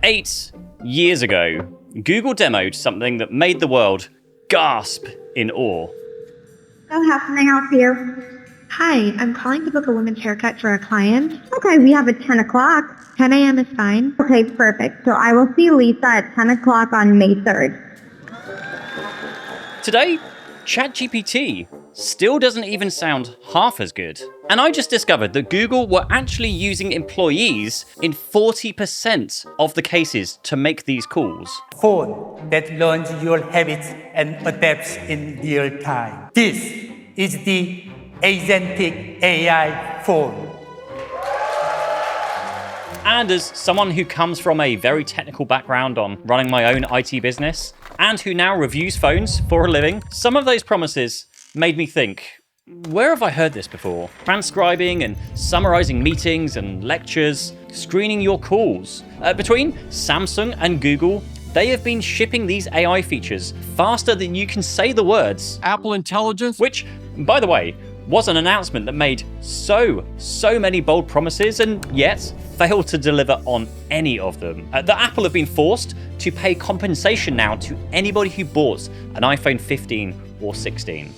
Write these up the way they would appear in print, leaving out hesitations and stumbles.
8 years ago, Google demoed something that made the world gasp in awe. So how can I help you? Hi, I'm calling to book a women's haircut for a client. Okay, we have at 10 o'clock. 10 a.m. is fine. Okay, perfect. So I will see Lisa at 10 o'clock on May 3rd. Today, ChatGPT still doesn't even sound half as good. And I just discovered that Google were actually using employees in 40% of the cases to make these calls. Phone that learns your habits and adapts in real time. This is the agentic AI phone. And as someone who comes from a very technical background on running my own IT business, and who now reviews phones for a living, some of those promises made me think, where have I heard this before? Transcribing and summarizing meetings and lectures, screening your calls. Between Samsung and Google, they have been shipping these AI features faster than you can say the words Apple Intelligence, which, by the way, was an announcement that made so many bold promises and yet failed to deliver on any of them. That Apple have been forced to pay compensation now to anybody who bought an iPhone 15 or 16.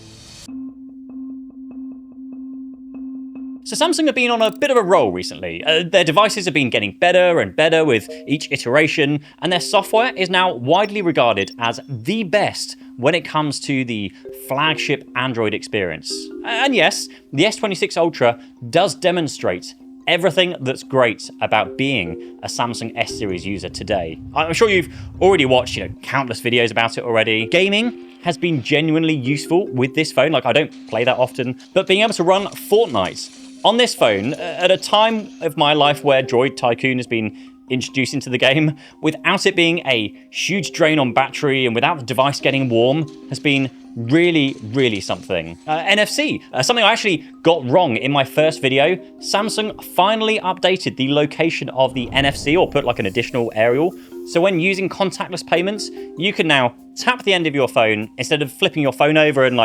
So Samsung have been on a bit of a roll recently. Their devices have been getting better and better with each iteration, and their software is now widely regarded as the best when it comes to the flagship Android experience. And yes, the S26 Ultra does demonstrate everything that's great about being a Samsung S series user today. I'm sure you've already watched, countless videos about it already. Gaming has been genuinely useful with this phone. I don't play that often, but being able to run Fortnite on this phone at a time of my life where Droid Tycoon has been introduced into the game, without it being a huge drain on battery and without the device getting warm, has been really something. NFC, something I actually got wrong in my first video. Samsung finally updated the location of the NFC, or put an additional aerial. So when using contactless payments, you can now tap the end of your phone instead of flipping your phone over and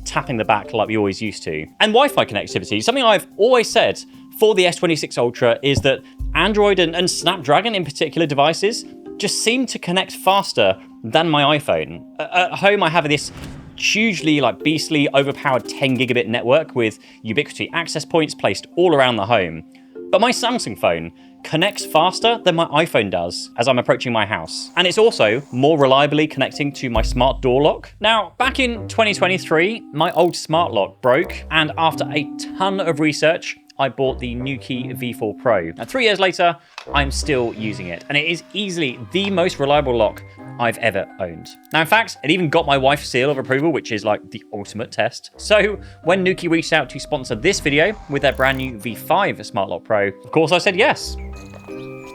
tapping the back like we always used to. And Wi-Fi connectivity, something I've always said for the S26 Ultra is that Android and Snapdragon in particular devices just seem to connect faster than my iPhone. At home, I have this hugely beastly overpowered 10 gigabit network with ubiquity access points placed all around the home. But my Samsung phone connects faster than my iPhone does as I'm approaching my house. And it's also more reliably connecting to my smart door lock. Now, back in 2023, my old smart lock broke, and after a ton of research, I bought the Nuki V4 Pro. Now, 3 years later, I'm still using it, and it is easily the most reliable lock I've ever owned. Now, in fact, it even got my wife's seal of approval, which is the ultimate test. So when Nuki reached out to sponsor this video with their brand new V5 Smart Lock Pro, of course I said yes.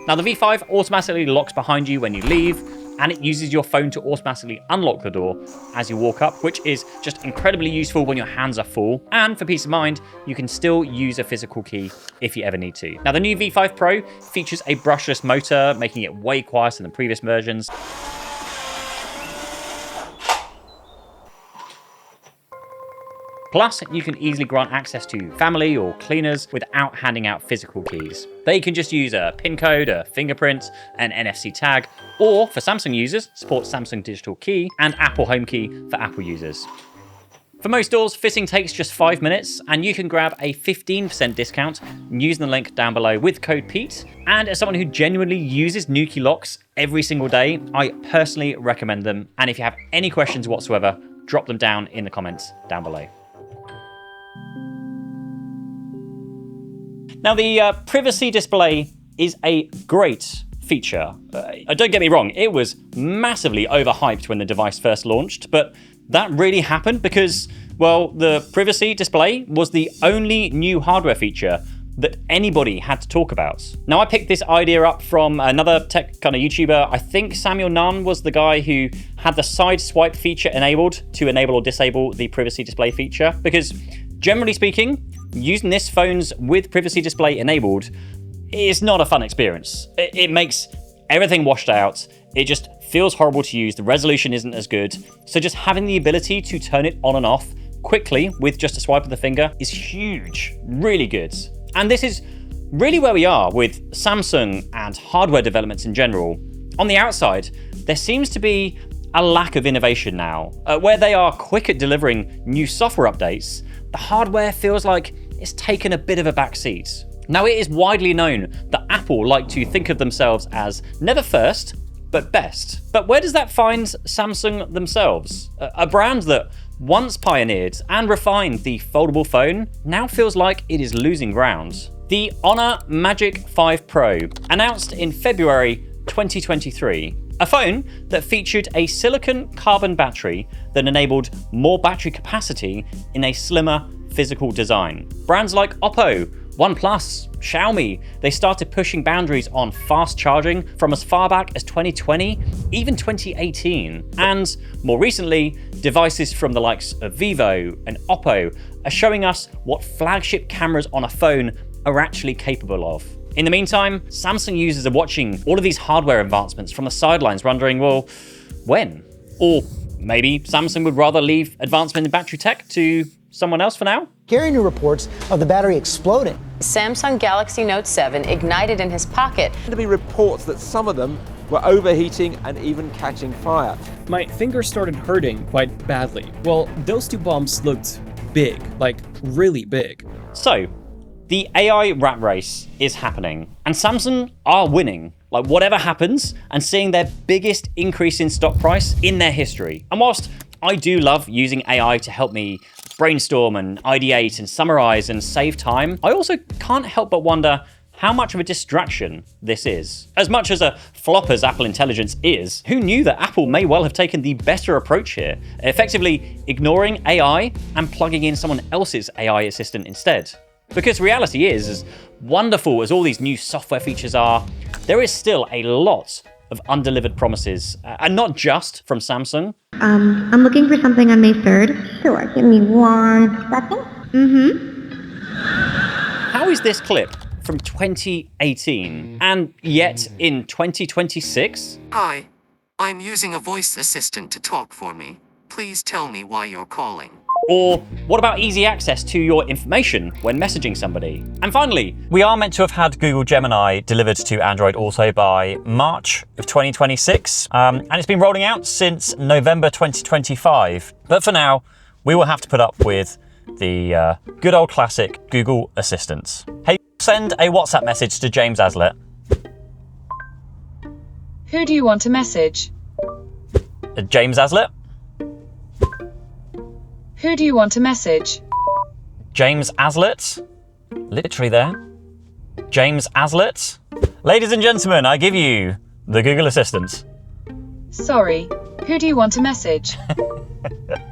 Now, the V5 automatically locks behind you when you leave, and it uses your phone to automatically unlock the door as you walk up, which is just incredibly useful when your hands are full. And for peace of mind, you can still use a physical key if you ever need to. Now, the new V5 Pro features a brushless motor, making it way quieter than previous versions. Plus, you can easily grant access to family or cleaners without handing out physical keys. They can just use a PIN code, a fingerprint, an NFC tag, or for Samsung users, support Samsung Digital Key and Apple Home Key for Apple users. For most doors, fitting takes just 5 minutes, and you can grab a 15% discount using the link down below with code PETE. And as someone who genuinely uses Nuki locks every single day, I personally recommend them. And if you have any questions whatsoever, drop them down in the comments down below. Now, the privacy display is a great feature. Don't get me wrong, it was massively overhyped when the device first launched, but that really happened because, well, the privacy display was the only new hardware feature that anybody had to talk about. Now, I picked this idea up from another tech kind of YouTuber. I think Samuel Nunn was the guy who had the side swipe feature enabled to enable or disable the privacy display feature, because generally speaking, using this phones with privacy display enabled is not a fun experience. It makes everything washed out. It just feels horrible to use. The resolution isn't as good. So just having the ability to turn it on and off quickly with just a swipe of the finger is huge, really good. And this is really where we are with Samsung and hardware developments in general. On the outside, there seems to be a lack of innovation now. Where they are quick at delivering new software updates, the hardware feels like it's taken a bit of a backseat. Now, it is widely known that Apple like to think of themselves as never first, but best. But where does that find Samsung themselves? A brand that once pioneered and refined the foldable phone now feels like it is losing ground. The Honor Magic 5 Pro, announced in February 2023, a phone that featured a silicon carbon battery that enabled more battery capacity in a slimmer physical design. Brands like Oppo, OnePlus, Xiaomi, they started pushing boundaries on fast charging from as far back as 2020, even 2018. And more recently, devices from the likes of Vivo and Oppo are showing us what flagship cameras on a phone are actually capable of. In the meantime, Samsung users are watching all of these hardware advancements from the sidelines, wondering, well, when? Or maybe Samsung would rather leave advancement in battery tech to someone else for now? Scary new reports of the battery exploding. Samsung Galaxy Note 7 ignited in his pocket. There be reports that some of them were overheating and even catching fire. My finger started hurting quite badly. Well, those two bombs looked big, like really big. So, the AI rat race is happening, and Samsung are winning. Like, whatever happens, and seeing their biggest increase in stock price in their history. And whilst I do love using AI to help me brainstorm and ideate and summarize and save time, I also can't help but wonder how much of a distraction this is. As much as a flop as Apple Intelligence is, who knew that Apple may well have taken the better approach here, effectively ignoring AI and plugging in someone else's AI assistant instead? Because reality is, as wonderful as all these new software features are, there is still a lot of undelivered promises, and not just from Samsung. I'm looking for something on May 3rd. Sure, give me 1 second. How is this clip from 2018 and yet in 2026? Hi, I'm using a voice assistant to talk for me. Please tell me why you're calling. Or what about easy access to your information when messaging somebody? And finally, we are meant to have had Google Gemini delivered to Android Auto by March of 2026, and it's been rolling out since November 2025. But for now, we will have to put up with the good old classic Google Assistant. Hey, send a WhatsApp message to James Aslett. Who do you want to message? James Aslett? Who do you want to message? James Aslett? Literally there. James Aslett? Ladies and gentlemen, I give you the Google Assistant. Sorry, who do you want to message?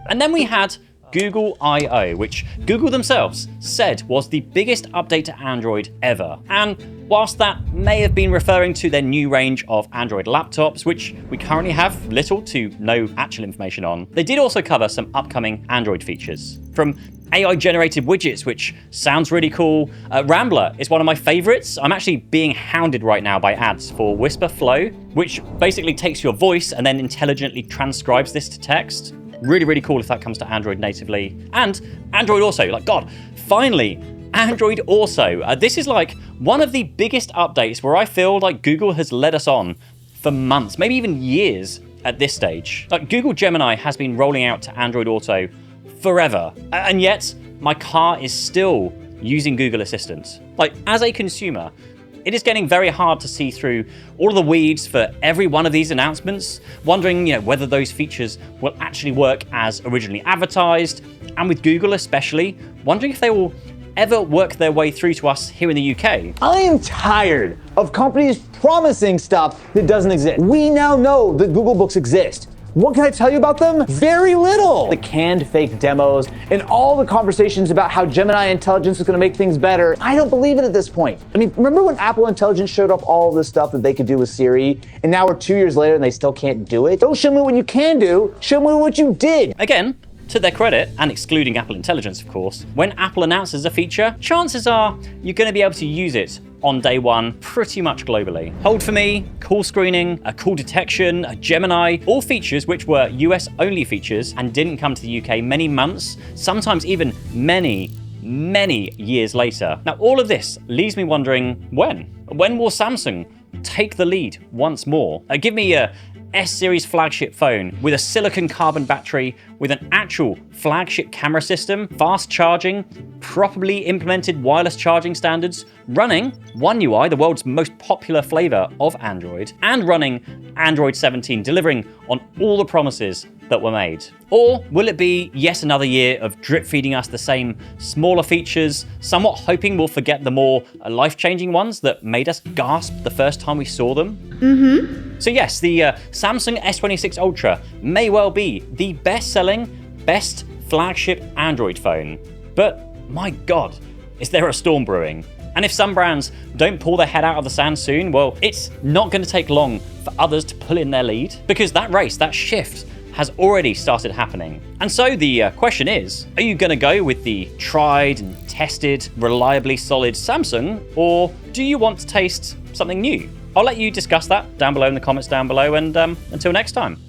And then we had Google I/O, which Google themselves said was the biggest update to Android ever. And whilst that may have been referring to their new range of Android laptops, which we currently have little to no actual information on, they did also cover some upcoming Android features. From AI-generated widgets, which sounds really cool. Rambler is one of my favorites. I'm actually being hounded right now by ads for Whisper Flow, which basically takes your voice and then intelligently transcribes this to text. Really, really cool if that comes to Android natively. And Android Auto, like God, finally, Android Auto. This is like one of the biggest updates where I feel like Google has led us on for months, maybe even years at this stage. Like Google Gemini has been rolling out to Android Auto forever, and yet my car is still using Google Assistant. Like, as a consumer, it is getting very hard to see through all of the weeds for every one of these announcements, wondering, whether those features will actually work as originally advertised, and with Google especially, wondering if they will ever work their way through to us here in the UK. I am tired of companies promising stuff that doesn't exist. We now know that Google Books exist. What can I tell you about them? Very little. The canned fake demos and all the conversations about how Gemini intelligence is going to make things better. I don't believe it at this point. I mean, remember when Apple Intelligence showed off all of this stuff that they could do with Siri, and now we're 2 years later and they still can't do it? Don't show me what you can do, show me what you did. Again, to their credit, and excluding Apple Intelligence, of course, when Apple announces a feature, chances are you're going to be able to use it on day one pretty much globally. Hold for Me, call screening, a call detection, a Gemini, all features which were US only features and didn't come to the UK many months, sometimes even many many years later. Now, all of this leaves me wondering when? When will Samsung take the lead once more? Give me a S-series flagship phone with a silicon carbon battery, with an actual flagship camera system, fast charging, properly implemented wireless charging standards, running One UI, the world's most popular flavor of Android, and running Android 17, delivering on all the promises that were made? Or will it be yet another year of drip feeding us the same smaller features, somewhat hoping we'll forget the more life-changing ones that made us gasp the first time we saw them? So yes, the Samsung S26 Ultra may well be the best-selling, best flagship Android phone. But my God, is there a storm brewing? And if some brands don't pull their head out of the sand soon, well, it's not going to take long for others to pull in their lead, because that race, that shift, has already started happening. And so the question is, are you going to go with the tried and tested, reliably solid Samsung, or do you want to taste something new? I'll let you discuss that down below in the comments down below, and until next time.